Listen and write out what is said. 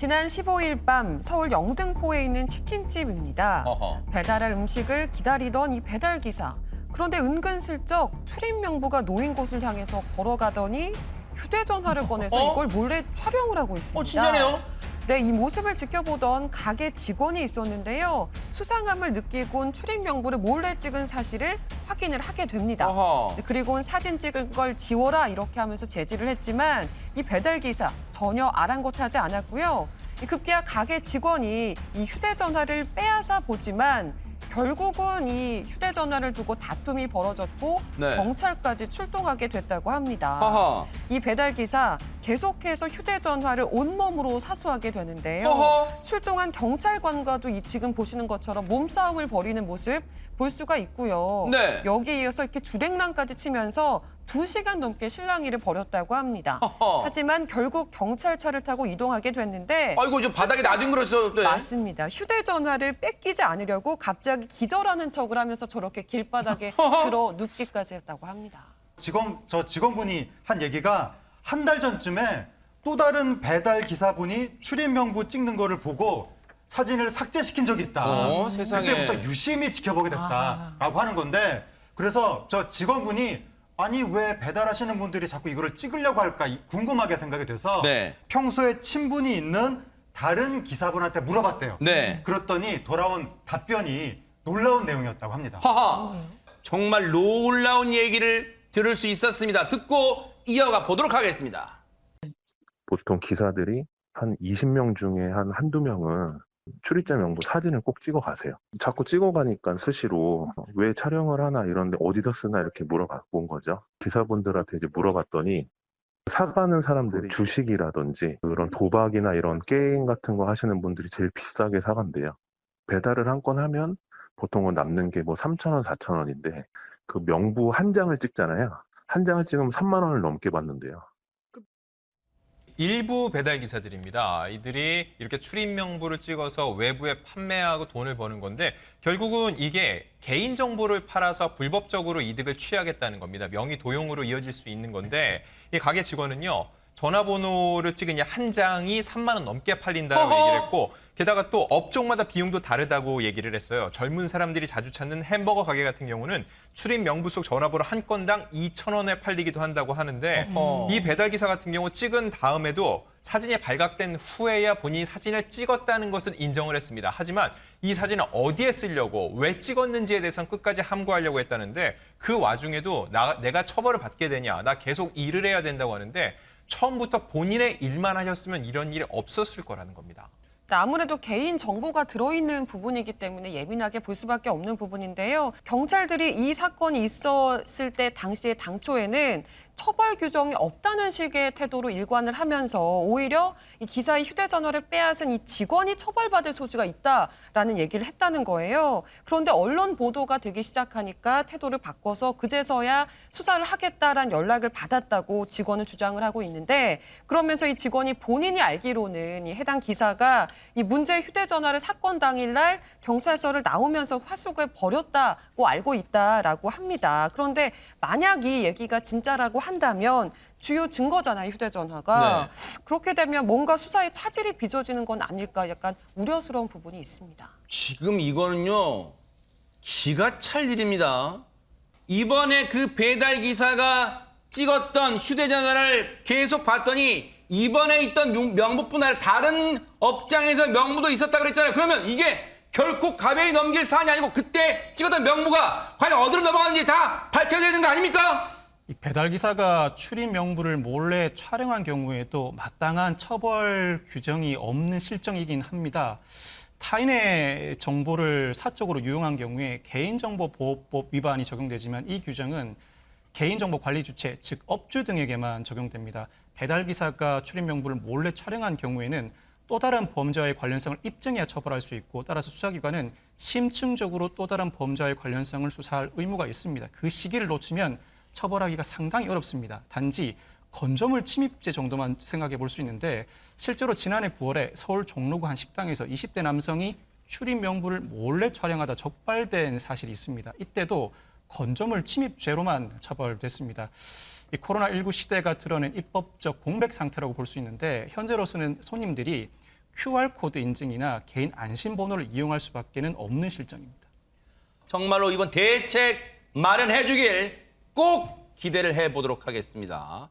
지난 15일 밤 서울 영등포에 있는 치킨집입니다. 배달할 음식을 기다리던 이 배달기사. 그런데 은근슬쩍 출입 명부가 놓인 곳을 향해서 걸어가더니 휴대전화를 꺼내서 이걸 몰래 촬영을 하고 있습니다. 진짜네요? 네, 이 모습을 지켜보던 가게 직원이 있었는데요. 수상함을 느끼곤 출입 명부를 몰래 찍은 사실을 확인을 하게 됩니다. 그리고는 사진 찍은 걸 지워라 이렇게 하면서 제지를 했지만 이 배달기사 전혀 아랑곳하지 않았고요. 급기야 가게 직원이 이 휴대전화를 빼앗아 보지만 결국은 이 휴대전화를 두고 다툼이 벌어졌고 경찰까지 출동하게 됐다고 합니다. 이 배달기사 계속해서 휴대전화를 온몸으로 사수하게 되는데요. 출동한 경찰관과도 지금 보시는 것처럼 몸싸움을 벌이는 모습 볼 수가 있고요. 여기에 이어서 이렇게 주랭랑까지 치면서 2시간 넘게 실랑이를 벌였다고 합니다. 하지만 결국 경찰차를 타고 이동하게 됐는데 아이고, 저 바닥에 낮은 거였어. 네. 맞습니다. 휴대전화를 뺏기지 않으려고 갑자기 기절하는 척을 하면서 저렇게 길바닥에 들어 눕기까지 했다고 합니다. 저 직원분이 한 얘기가 한 달 전쯤에 또 다른 배달 기사분이 출입 명부 찍는 거를 보고 사진을 삭제시킨 적이 있다. 세상에. 그때부터 유심히 지켜보게 됐다라고 하는 건데 그래서 저 직원분이 아니 왜 배달하시는 분들이 자꾸 이거를 찍으려고 할까 궁금하게 생각이 돼서 평소에 친분이 있는 다른 기사분한테 물어봤대요. 그랬더니 돌아온 답변이 놀라운 내용이었다고 합니다. 정말 놀라운 얘기를 들을 수 있었습니다. 듣고 이어가 보도록 하겠습니다. 보통 기사들이 한 20명 중에 한두 명은 출입자 명부 사진을 꼭 찍어 가세요. 자꾸 찍어 가니까 수시로 왜 촬영을 하나 이런데 어디서 쓰나 이렇게 물어봤고 온 거죠. 기사분들한테 이제 물어봤더니 사가는 사람들이 주식이라든지 그런 도박이나 이런 게임 같은 거 하시는 분들이 제일 비싸게 사간대요. 배달을 한 건 하면 보통은 남는 게 뭐 3,000원, 4,000원인데 그 명부 한 장을 찍잖아요. 한 장을 찍으면 3만 원을 넘게 받는데요. 일부 배달 기사들입니다. 이들이 이렇게 출입 명부를 찍어서 외부에 판매하고 돈을 버는 건데 결국은 이게 개인 정보를 팔아서 불법적으로 이득을 취하겠다는 겁니다. 명의 도용으로 이어질 수 있는 건데 이 가게 직원은요. 전화번호를 찍은 한 장이 3만 원 넘게 팔린다고 얘기를 했고 게다가 또 업종마다 비용도 다르다고 얘기를 했어요. 젊은 사람들이 자주 찾는 햄버거 가게 같은 경우는 출입 명부 속 전화번호 한 건당 2,000원에 팔리기도 한다고 하는데 이 배달기사 같은 경우 찍은 다음에도 사진이 발각된 후에야 본인이 사진을 찍었다는 것은 인정을 했습니다. 하지만 이 사진을 어디에 쓰려고 왜 찍었는지에 대해서는 끝까지 함구하려고 했다는데 그 와중에도 내가 처벌을 받게 되냐, 나 계속 일을 해야 된다고 하는데 처음부터 본인의 일만 하셨으면 이런 일이 없었을 거라는 겁니다. 아무래도 개인 정보가 들어있는 부분이기 때문에 예민하게 볼 수밖에 없는 부분인데요. 경찰들이 이 사건이 있었을 때 당초에는 처벌 규정이 없다는 식의 태도로 일관을 하면서 오히려 이 기사의 휴대전화를 빼앗은 이 직원이 처벌받을 소지가 있다라는 얘기를 했다는 거예요. 그런데 언론 보도가 되기 시작하니까 태도를 바꿔서 그제서야 수사를 하겠다라는 연락을 받았다고 직원은 주장을 하고 있는데 그러면서 이 직원이 본인이 알기로는 이 해당 기사가 이 문제의 휴대전화를 사건 당일날 경찰서를 나오면서 화숙을 벌였다고 알고 있다라고 합니다. 그런데 만약 이 얘기가 진짜라고 한다면 주요 증거잖아요, 휴대전화가. 그렇게 되면 뭔가 수사에 차질이 빚어지는 건 아닐까 약간 우려스러운 부분이 있습니다. 지금 이거는요. 기가 찰 일입니다. 이번에 그 배달기사가 찍었던 휴대전화를 계속 봤더니 이번에 있던 명부뿐 아니라 다른 업장에서 명부도 있었다 그랬잖아요. 그러면 이게 결코 가벼이 넘길 사안이 아니고 그때 찍었던 명부가 과연 어디로 넘어갔는지 다 밝혀야 되는 거 아닙니까? 이 배달기사가 출입 명부를 몰래 촬영한 경우에도 마땅한 처벌 규정이 없는 실정이긴 합니다. 타인의 정보를 사적으로 유용한 경우에 개인정보보호법 위반이 적용되지만 이 규정은 개인정보 관리 주체, 즉 업주 등에게만 적용됩니다. 배달기사가 출입 명부를 몰래 촬영한 경우에는 또 다른 범죄와의 관련성을 입증해야 처벌할 수 있고 따라서 수사기관은 심층적으로 또 다른 범죄와의 관련성을 수사할 의무가 있습니다. 그 시기를 놓치면 처벌하기가 상당히 어렵습니다. 단지 건조물 침입죄 정도만 생각해 볼 수 있는데 실제로 지난해 9월에 서울 종로구 한 식당에서 20대 남성이 출입 명부를 몰래 촬영하다 적발된 사실이 있습니다. 이때도 건조물 침입죄로만 처벌됐습니다. 이 코로나19 시대가 드러낸 입법적 공백 상태라고 볼 수 있는데 현재로서는 손님들이 QR코드 인증이나 개인 안심번호를 이용할 수밖에는 없는 실정입니다. 정말로 이번 대책 마련해 주길 꼭 기대를 해보도록 하겠습니다.